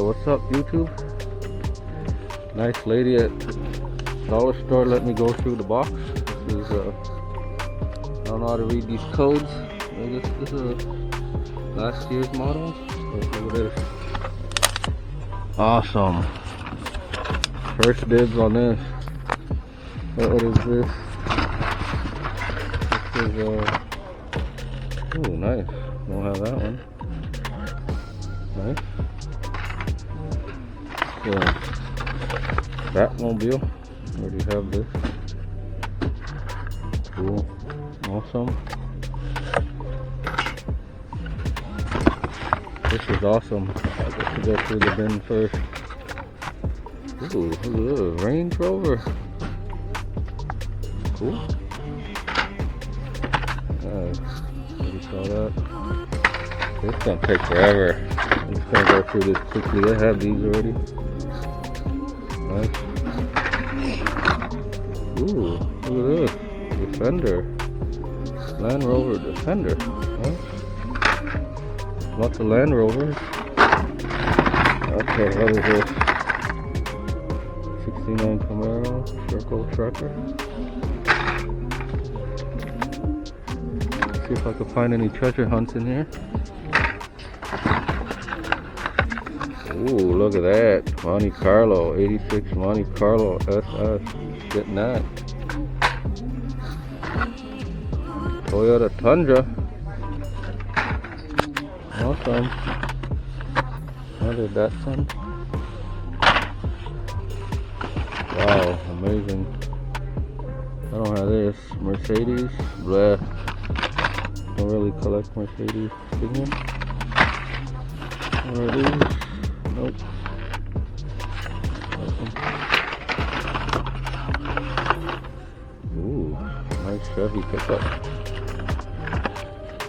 what's up, YouTube? Nice lady at dollar store let me go through the box. This is I don't know how to read these codes. I guess this is last year's model. Look at this. Awesome. First dibs on this. What is this? This is ooh, nice. Don't have that one. Nice. Batmobile. Already have this. Cool. Awesome. This is awesome. I guess to go through the bin first. Ooh, look at this. Range Rover. Cool. Nice. You saw that? It's gonna take forever. I'm just gonna go through this quickly. I have these already. Nice. Ooh, look at this. Defender. Land Rover Defender. Nice. Lots of Land Rovers. Okay, what is this? 69 Camaro Circle Tracker. See if I can find any treasure hunts in here. Ooh, look at that. Monte Carlo, 86 Monte Carlo SS. Getting that. Toyota Tundra. Awesome. Another Datsun. Wow, amazing. I don't have this. Mercedes. Blah. Don't really collect Mercedes. Stingray. What are these? Nope. Ooh, nice Chevy pickup.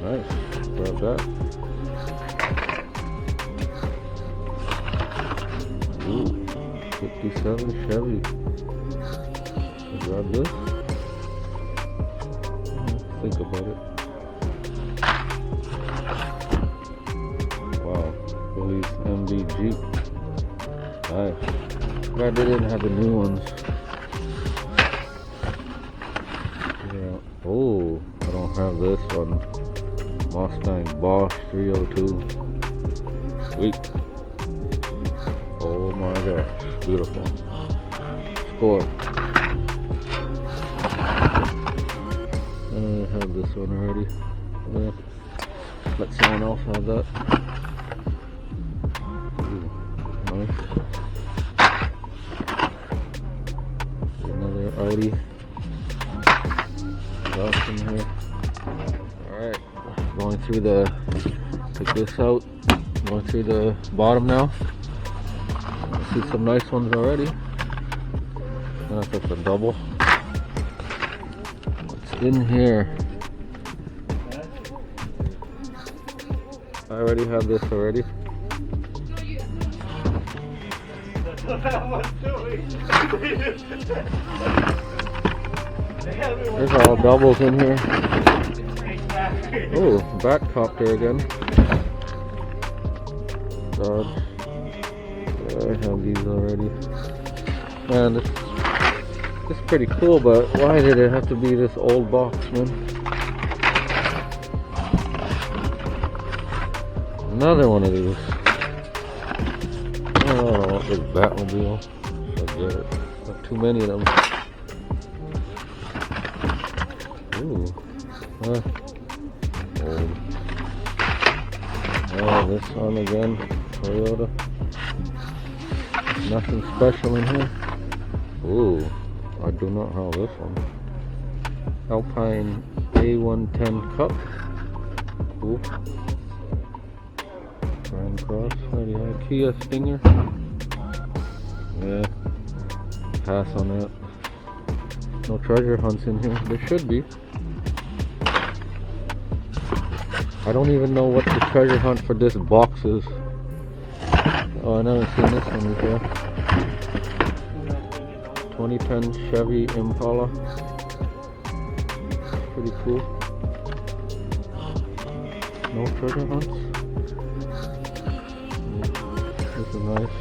Nice. Grab that. Ooh, 57 Chevy. Grab this. Think about it. Wow, police MB Jeep. Nice. Glad they didn't have the new ones. Yeah. Oh, I don't have this one. Mustang Bosch 302. Sweet. Oh my gosh, beautiful. Score. I have this one already. Yeah. Let someone else have that. Ooh, nice. Another Audi. Got in here. Alright, going through the, take this out. Going through the bottom now. I see some nice ones already. That's a double. What's in here? I already have this already. There's all doubles in here. Oh, Batcopter again. Dodge. I have these already. Man, this is pretty cool, but why did it have to be this old box, man? Another one of these. Oh, this Batmobile. I get it. Not too many of them. Ooh. Huh. Old. Oh, this one again. Toyota. Nothing special in here. Ooh. I do not have this one. Alpine A110 Cup. Cool. Grand Cross. Kia Stinger. Yeah. Pass on that. No treasure hunts in here. There should be. I don't even know what the treasure hunt for this box is. Oh, I never seen this one before. 2010 Chevy Impala. Pretty cool. No treasure hunts. This is nice.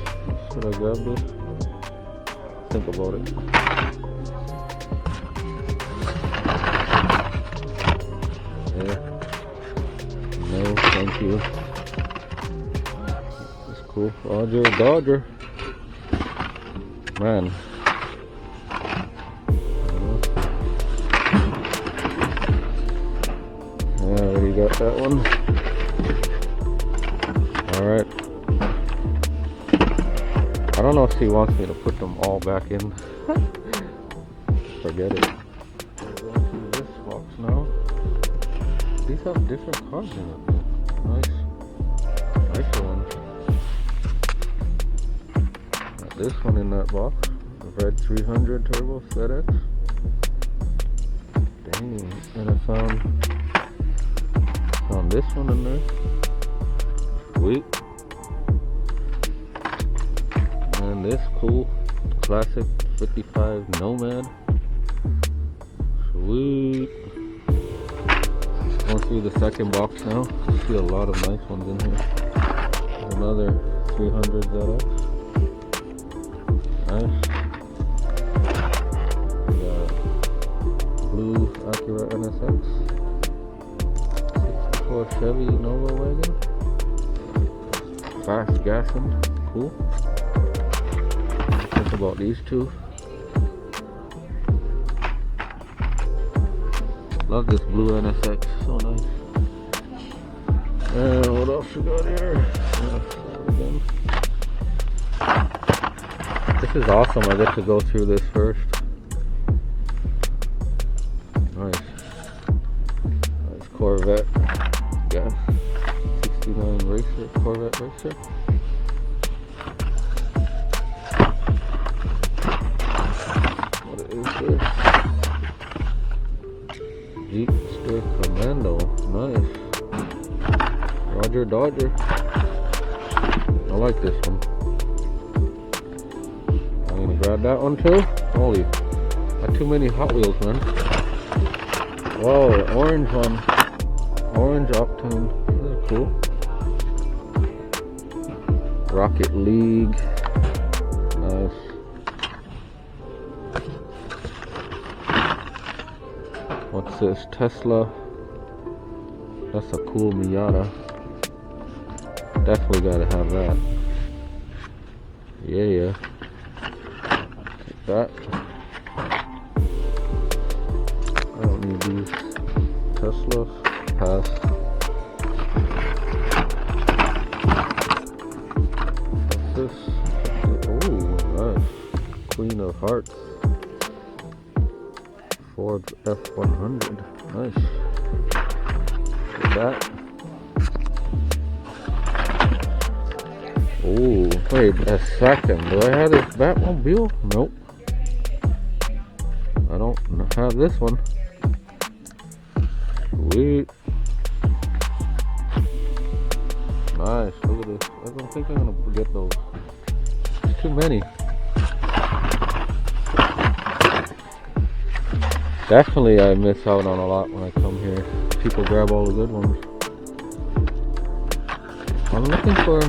Should I grab this? Think about it. Yeah. No, thank you. It's cool. Dodger. Man. Yeah, I already got that one. Alright. I don't know if she wants me to put them all back in. Forget it. We're going through this box now. These have different cards in it. Nice. Nicer ones. Got this one in that box. The red 300 Turbo FedEx. Dang. And I found this one in there. Sweet. And this cool classic 55 Nomad. Sweet. Going through the second box now. You see a lot of nice ones in here. There's another 300 ZX. Nice. Got blue Acura NSX. 64 Chevy Nova wagon. Fast gassing. Cool. Think about these two. Love this blue NSX, so nice. And what else we got here? This is awesome, I get to go through this first. Nice. Nice Corvette. Gas. 69 Racer, Corvette Racer. What is this? Jeepster Commando, nice. Dodger. I like this one. I'm gonna grab that one too. Holy, got too many Hot Wheels, man. Whoa, orange one. Orange Octane. These are cool. Rocket League. Nice. What's this? Tesla. That's a cool Miata. Definitely gotta have that. Yeah. Take that. I don't need these Teslas. Pass. What's this? Oh, nice. Queen of Hearts. Ford F100. Nice. Take that. Oh, wait a second. Do I have this Batmobile? Nope. I don't have this one. Sweet. Nice. Look at this. I don't think I'm gonna get those. There's too many. Definitely I miss out on a lot when I come here. People grab all the good ones. I'm looking for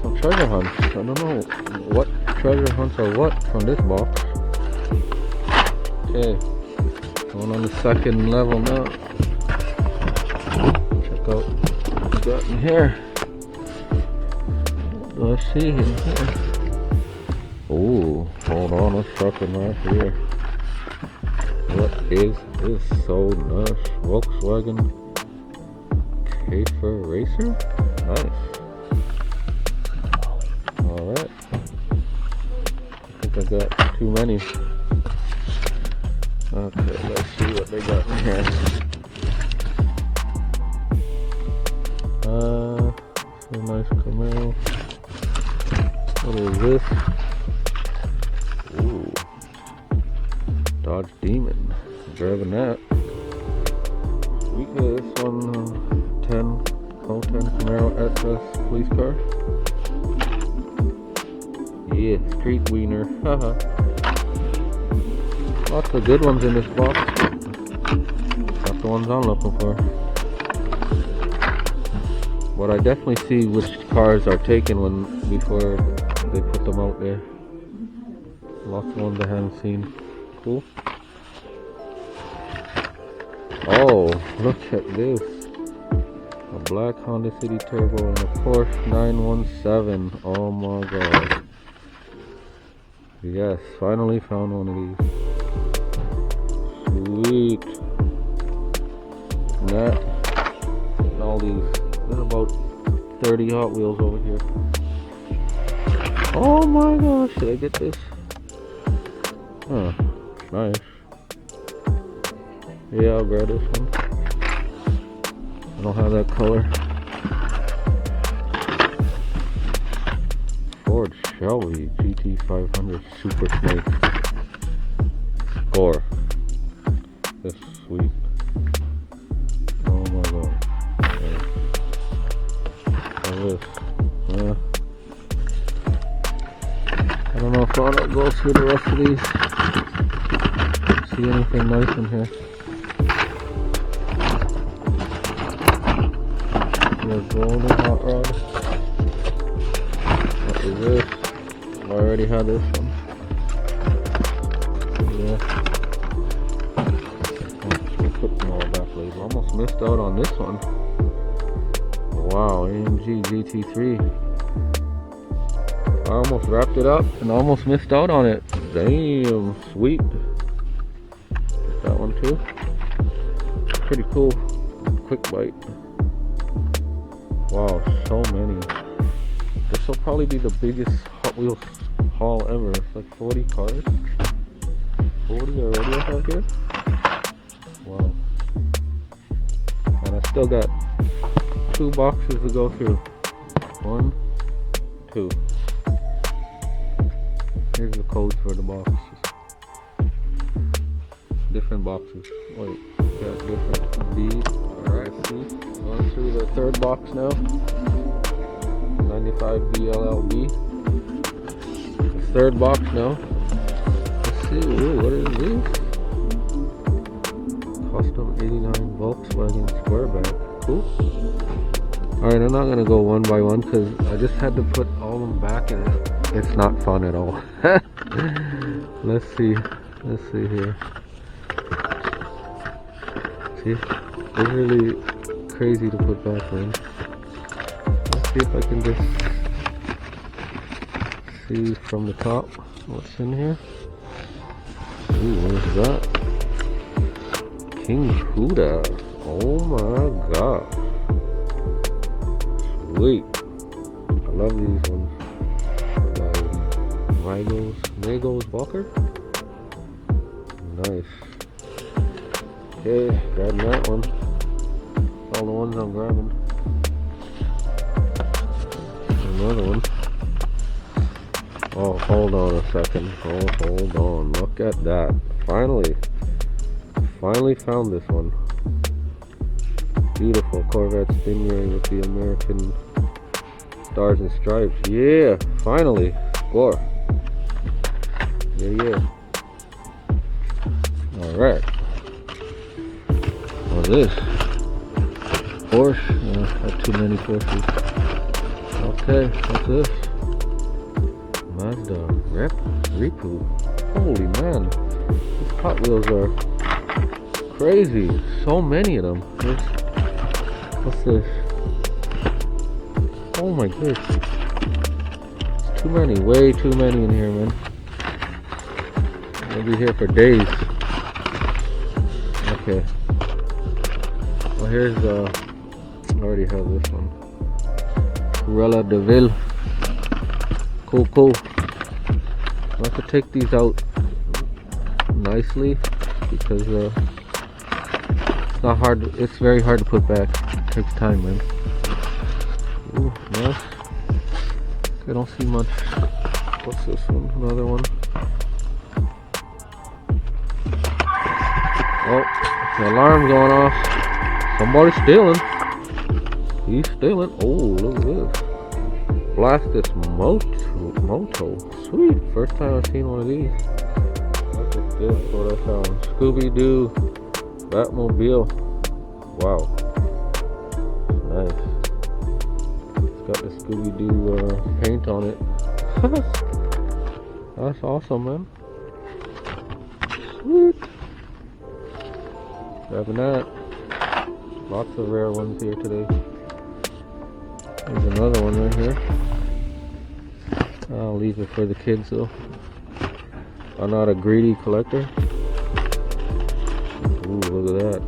some treasure hunts. I don't know what treasure hunts are what from this box. Okay. Going on the second level now. Check out what we got in here. What do I see here? Oh, hold on, let's check it right here. What is this? So nice. Volkswagen Käfer Racer? Nice. Alright. I think I got too many. Okay, let's see what they got in here. A nice Camaro. What is this? Ooh. Dodge Demon. Driving that. We got this one 10 Camaro SS police car. Yeah, street wiener. Haha. Lots of good ones in this box. Not the ones I'm looking for. But I definitely see which cars are taken before they put them out there. Lots of ones I haven't seen. Cool. Oh, look at this. A black Honda City Turbo and a Porsche 917. Oh my god. Yes, finally found one of these. Sweet. And that. And all these. There's about 30 Hot Wheels over here. Oh my gosh, should I get this? Huh, nice. Yeah, I'll grab this one. I don't have that color. Ford Shelby GT500 Super Snake. Score. That's sweet. Oh my god. This. I don't know if I'll go through the rest of these. See anything nice in here? Here's golden hot rod. What is this? I already had this one. Yeah. I'll put them all back later. Almost missed out on this one. Wow, OMG GT3. I almost wrapped it up and almost missed out on it. Damn, sweet. That one too. Pretty cool. Quick bite. Wow, so many. This will probably be the biggest Hot Wheels haul ever. It's like 40 cars. 40 already I have here. Wow. And I still got 2 boxes to go through. 1, 2. Here's the codes for the boxes. Different boxes. Wait, yeah, different B. Alright, see. Going through the 3rd box now. 95 BLLB. The 3rd box now. Let's see. Ooh, what is this? Custom 89 Volkswagen Square Bag. Cool. Alright, I'm not gonna go one by one because I just had to put all of them back and it's not fun at all. Let's see here. See, it's really crazy to put back in. Let's see if I can just see from the top what's in here. Ooh, what is that? King Huda. Oh my god. Sweet. I love these ones. Magos Walker. Nice. Okay, grabbing that one. All the ones I'm grabbing. Another one. Oh, hold on a second. Oh, hold on. Look at that. Finally found this one. Beautiful Corvette Stingray with the American stars and stripes. Yeah, finally. Score. Yeah. Alright. What's this? Porsche? Not too many Porsches. Okay, what's this? Mazda Repu. Holy man. These Hot Wheels are crazy. So many of them. What's this? Oh my goodness. It's too many. Way too many in here, man. I'll be here for days. Okay. Well, here's I already have this one. Cruella de Vil. Cool. I have to take these out nicely because it's not hard. It's very hard to put back. It takes time, man. Ooh, nice. I don't see much. What's this one? Another one. Oh, the alarm going off. Somebody's stealing. He's stealing. Oh, look at this. Blastus Moto. Sweet. First time I've seen one of these. Look at this. What I found. Scooby-Doo Batmobile. Wow. Nice. got the Scooby-Doo paint on it. That's awesome, man. Sweet. Grabbing that. Lots of rare ones here today. There's another one right here. I'll leave it for the kids though. I'm not a greedy collector. Ooh, look at that.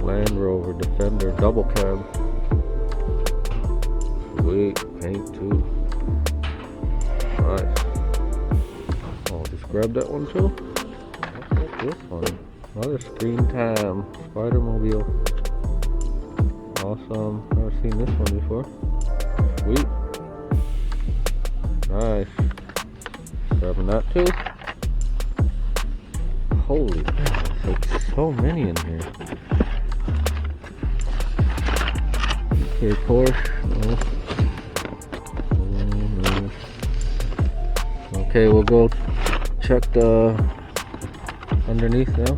Land Rover Defender double cab. Sweet. Paint too. Nice. I'll just grab that one too. What's this one? Another Screen Time Spider-Mobile. Awesome. Never seen this one before. Sweet. Nice. Grabbing that too. Holy cow, there's like so many in here. Okay, Porsche. No. Okay, we'll go check the underneath now.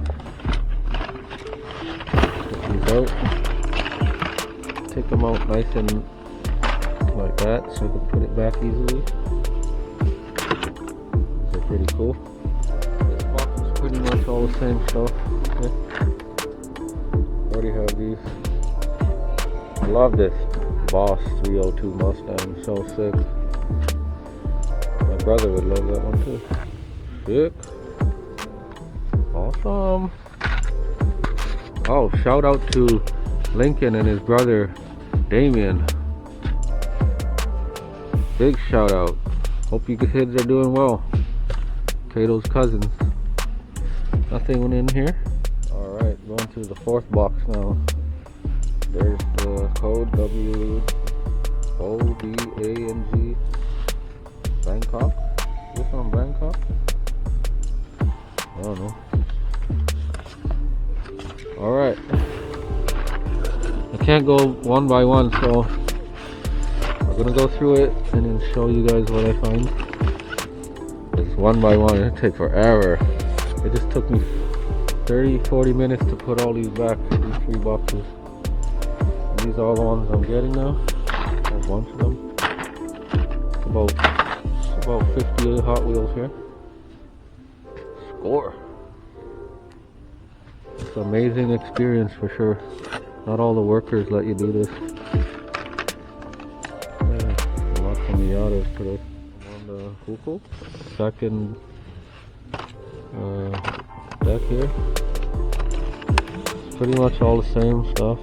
Get these out. Take them out nice and like that so we can put it back easily. These are pretty cool. This box is pretty much all the same stuff. Okay. Already have these. I love this Boss 302 Mustang, so sick. My brother would love that one too. Sick. Awesome. Oh, shout out to Lincoln and his brother Damien. Big shout out. Hope you kids are doing well. Kato's cousins. Nothing in here. Alright, going to the fourth box now. There's the code WOBANG Bangkok. Is this on Bangkok? I don't know. Alright. I can't go one by one, so I'm gonna go through it and then show you guys what I find. It's one by one, it'll take forever. It just took me 30-40 minutes to put all these back, these 3 boxes. These are all the ones I'm getting now. I have a bunch of them. It's about 58 Hot Wheels here. Score. It's an amazing experience for sure. Not all the workers let you do this. Yeah, lots of Miatas today. I'm on the Huko. Second deck here. It's pretty much all the same stuff.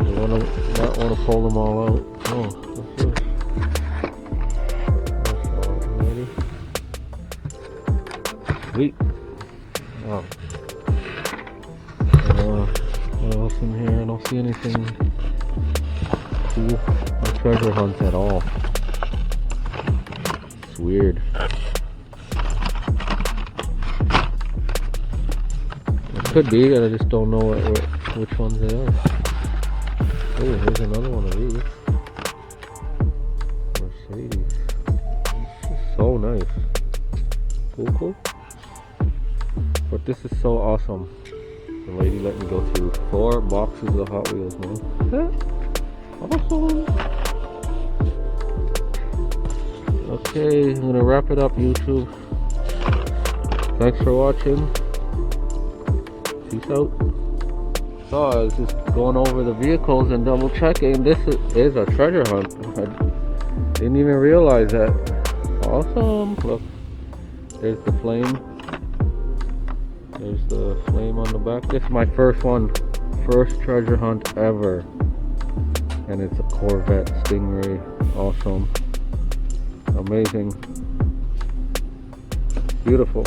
You not want to pull them all out. Oh, what's this? Sweet. Wow. What else in here? I don't see anything cool. No treasure hunts at all. It's weird. It could be, I just don't know which ones they are. Oh, here's another one of these. Mercedes. This is so nice. Cool. But this is so awesome. The lady let me go through 4 boxes of Hot Wheels, man. Awesome. Okay, I'm gonna wrap it up, YouTube. Thanks for watching. Peace out. So I was just going over the vehicles and double checking. This is a treasure hunt. I didn't even realize that. Awesome. Look, there's the flame. There's the flame on the back. This is my first one. First treasure hunt ever. And it's a Corvette Stingray. Awesome. Amazing. Beautiful.